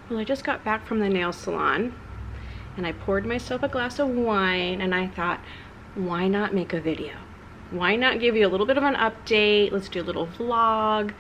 Well, I just got back from the nail salon and I poured myself a glass of wine and I thought, why not make a video? Why not give you a little bit of an update? Let's do a little vlog.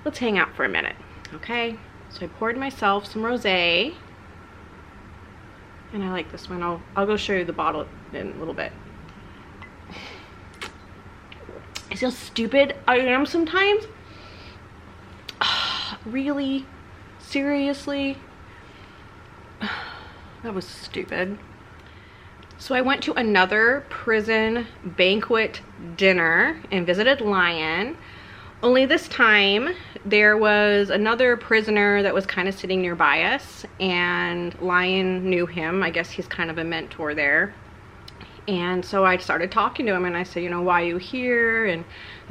Let's hang out for a minute, okay? So I poured myself some rosé and I like this one. I'll go show you the bottle in a little bit. I see how stupid I am sometimes. Really? Seriously? That was stupid. So I went to another prison banquet dinner and visited Lion. Only this time there was another prisoner that was kind of sitting nearby us, and Lion knew him. I guess he's kind of a mentor there. And so I started talking to him and I said, you know, why are you here and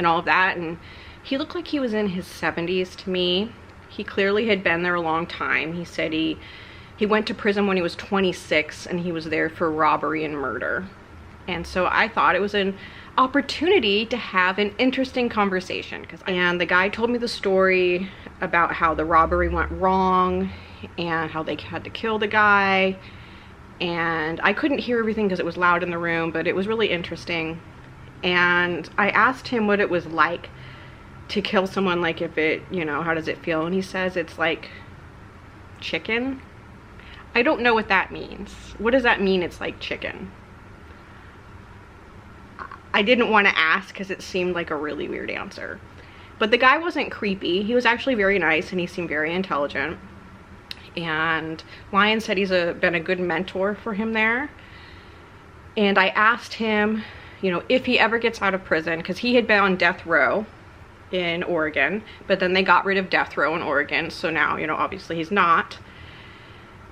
all of that. And he looked like he was in his 70s to me. He clearly had been there a long time. He said he went to prison when he was 26 and he was there for robbery and murder. And so I thought it was an opportunity to have an interesting conversation. And the guy told me the story about how the robbery went wrong and how they had to kill the guy. And I couldn't hear everything because it was loud in the room, but it was really interesting. And I asked him what it was like to kill someone, like if it, you know, how does it feel? And he says it's like chicken. I don't know what that means. What does that mean, it's like chicken? I didn't want to ask because it seemed like a really weird answer. But the guy wasn't creepy. He was actually very nice and he seemed very intelligent. And Lion said he's been a good mentor for him there. And I asked him, you know, if he ever gets out of prison, because he had been on death row in Oregon, but then they got rid of death row in Oregon, so now, you know, obviously he's not.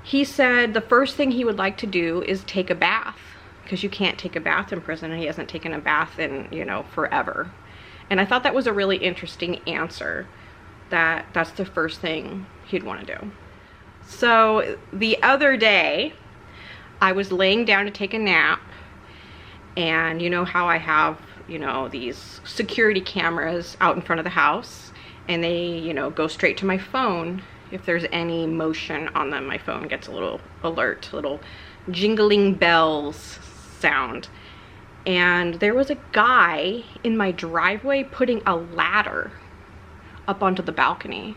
He said the first thing he would like to do is take a bath, because you can't take a bath in prison, and he hasn't taken a bath in, you know, forever. And I thought that was a really interesting answer, that that's the first thing he'd want to do. So the other day, I was laying down to take a nap, and you know how I have, you know, these security cameras out in front of the house, and they, you know, go straight to my phone. If there's any motion on them, my phone gets a little alert, a little jingling bells sound. And there was a guy in my driveway putting a ladder up onto the balcony.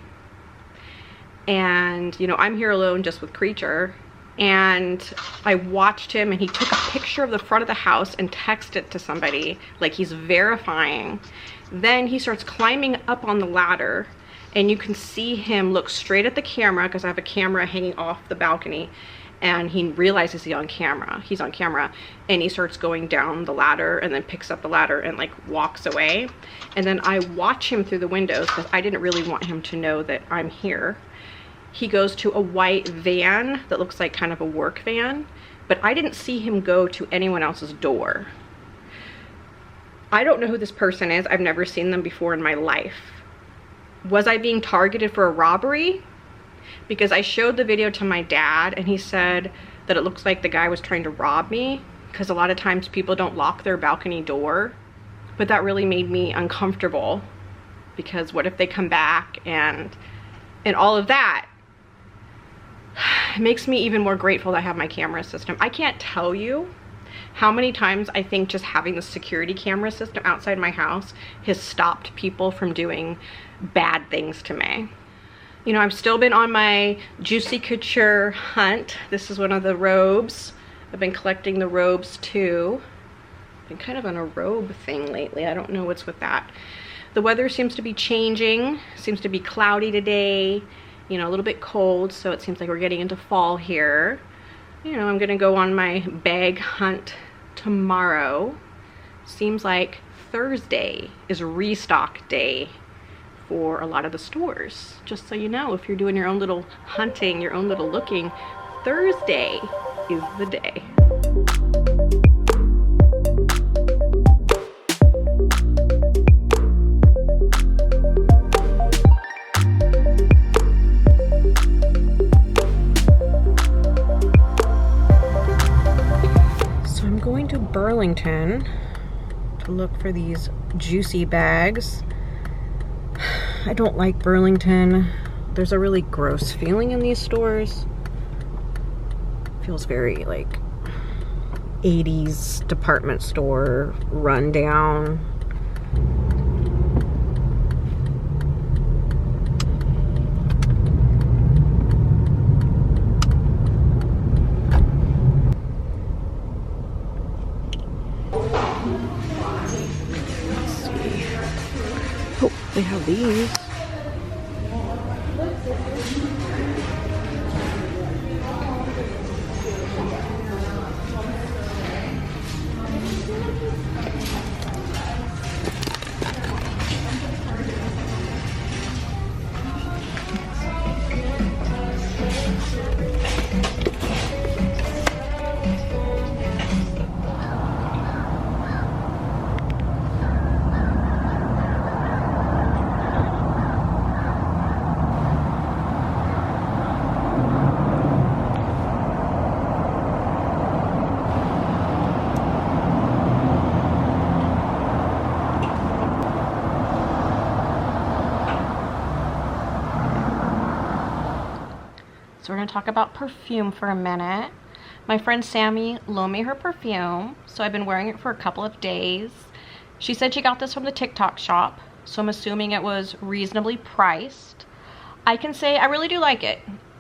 And, you know, I'm here alone just with Creature, and I watched him, and he took a picture of the front of the house and texted it to somebody, like he's verifying. Then he starts climbing up on the ladder, and you can see him look straight at the camera, because I have a camera hanging off the balcony, and he realizes he's on camera, and he starts going down the ladder and then picks up the ladder and like walks away. And then I watch him through the windows because I didn't really want him to know that I'm here. He goes to a white van that looks like kind of a work van, but I didn't see him go to anyone else's door. I don't know who this person is. I've never seen them before in my life. Was I being targeted for a robbery? Because I showed the video to my dad and he said that it looks like the guy was trying to rob me, because a lot of times people don't lock their balcony door. But that really made me uncomfortable, because what if they come back and all of that? It makes me even more grateful that I have my camera system. I can't tell you how many times I think just having the security camera system outside my house has stopped people from doing bad things to me. You know, I've still been on my Juicy Couture hunt. This is one of the robes. I've been collecting the robes too. I've been kind of on a robe thing lately. I don't know what's with that. The weather seems to be changing. Seems to be cloudy today. You know, a little bit cold, so it seems like we're getting into fall here. You know, I'm gonna go on my bag hunt tomorrow. Seems like Thursday is restock day for a lot of the stores. Just so you know, if you're doing your own little hunting, your own little looking, Thursday is the day. So I'm going to Burlington to look for these juicy bags. I don't like Burlington. There's a really gross feeling in these stores. Feels very like 80s department store rundown. Oh, they have these. So we're gonna talk about perfume for a minute. My friend Sammy loaned me her perfume, so I've been wearing it for a couple of days. She said she got this from the TikTok shop, so I'm assuming it was reasonably priced. I can say I really do like it.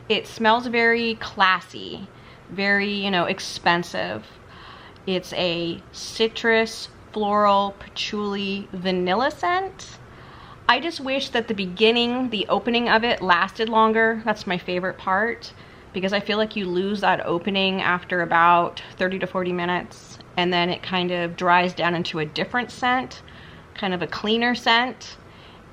It smells very classy, very, you know, expensive. It's a citrus, floral, patchouli, vanilla scent. I just wish that the beginning, the opening of it lasted longer. That's my favorite part, because I feel like you lose that opening after about 30 to 40 minutes, and then it kind of dries down into a different scent, kind of a cleaner scent,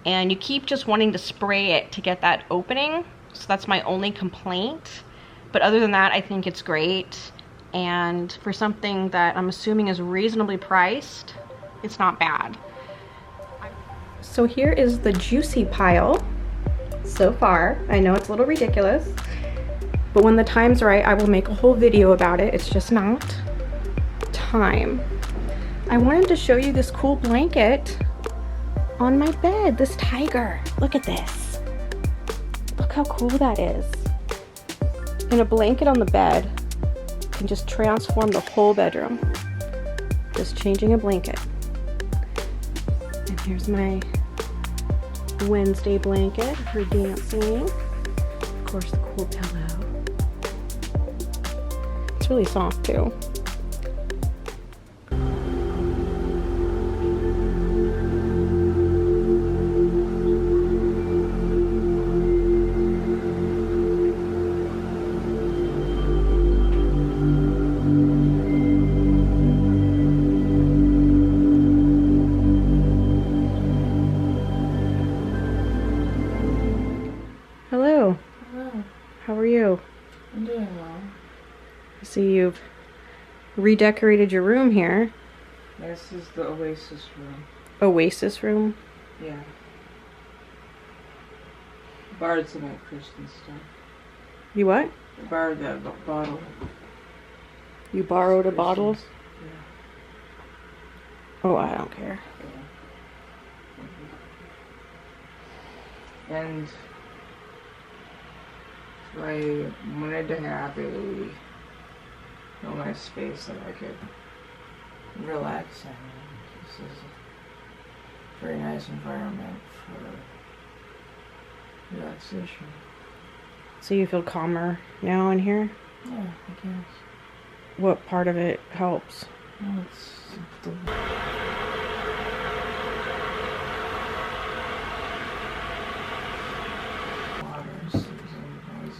and you keep just wanting to spray it to get that opening. So that's my only complaint. But other than that, I think it's great. And for something that I'm assuming is reasonably priced, it's not bad. So here is the juicy pile so far. I know it's a little ridiculous, but when the time's right, I will make a whole video about it. It's just not time. I wanted to show you this cool blanket on my bed, this tiger. Look at this. Look how cool that is. And a blanket on the bed can just transform the whole bedroom. Just changing a blanket. And here's my Wednesday blanket for dancing. Of course, the cool pillow. It's really soft too. Hello. Hello. How are you? I'm doing well. I see you've redecorated your room here. This is the Oasis room. Oasis room? Yeah. Borrowed some of my Christian stuff. You what? I borrowed that bottle. You borrowed a Christians. bottle? Yeah. Oh, I don't care. And I wanted to have a nice space that I could relax in. This is a very nice environment for relaxation. So you feel calmer now in here? Yeah, I guess. What part of it helps? Well, it's the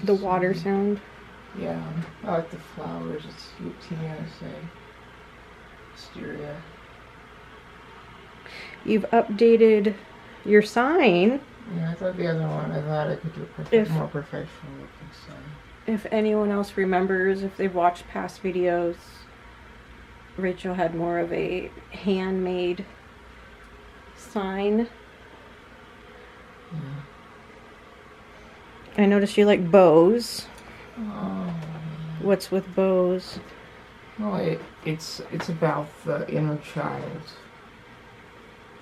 The water sound? Yeah, I like the flowers. It's USA. Wisteria. You've updated your sign. Yeah, I thought the other one, I thought I could do a more professional looking sign. If anyone else remembers, if they've watched past videos, Rachel had more of a handmade sign. Yeah. I noticed you like bows. Oh. What's with bows? Well, it's about the inner child.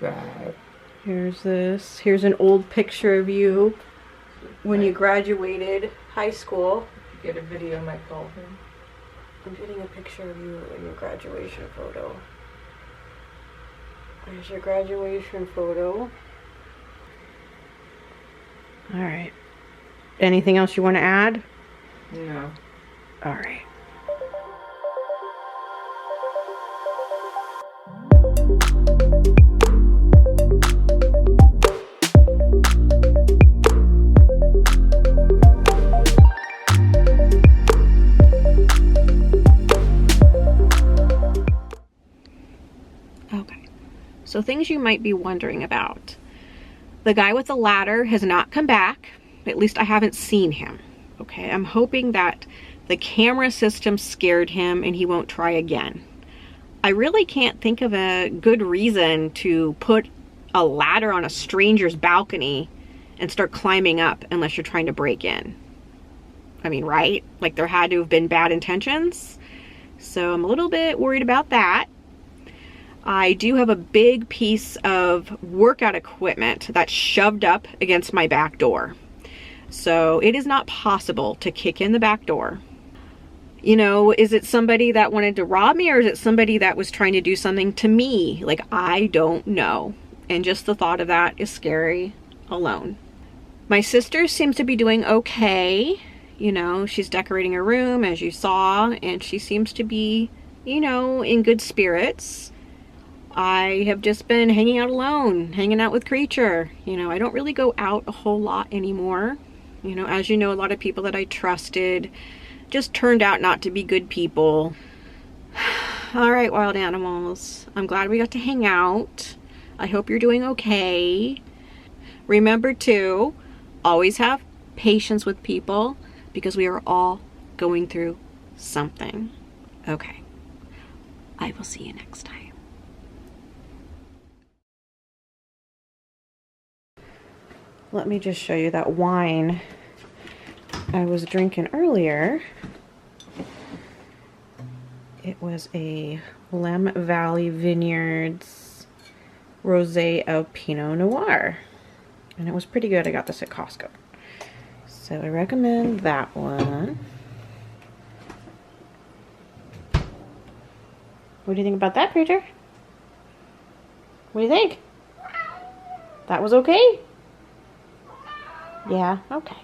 That Here's this. Here's an old picture of you when you graduated high school. Get a video, I might call him. I'm getting a picture of you in your graduation photo. There's your graduation photo. All right. Anything else you want to add? No. All right. Okay. So things you might be wondering about. The guy with the ladder has not come back. At least I haven't seen him. Okay, I'm hoping that the camera system scared him and he won't try again. I really can't think of a good reason to put a ladder on a stranger's balcony and start climbing up unless you're trying to break in. I mean, right? Like there had to have been bad intentions. So I'm a little bit worried about that. I do have a big piece of workout equipment that's shoved up against my back door. So it is not possible to kick in the back door. You know, is it somebody that wanted to rob me, or is it somebody that was trying to do something to me? Like, I don't know. And just the thought of that is scary alone. My sister seems to be doing okay. You know, she's decorating her room, as you saw, and she seems to be, you know, in good spirits. I have just been hanging out alone, hanging out with Creature. You know, I don't really go out a whole lot anymore. You know, as you know, a lot of people that I trusted just turned out not to be good people. All right, wild animals. I'm glad we got to hang out. I hope you're doing okay. Remember to always have patience with people because we are all going through something. Okay. I will see you next time. Let me just show you that wine I was drinking earlier. It was a Lem Valley Vineyards Rosé au Pinot Noir. And it was pretty good. I got this at Costco. So I recommend that one. What do you think about that, Creature? What do you think? That was okay? Yeah, okay.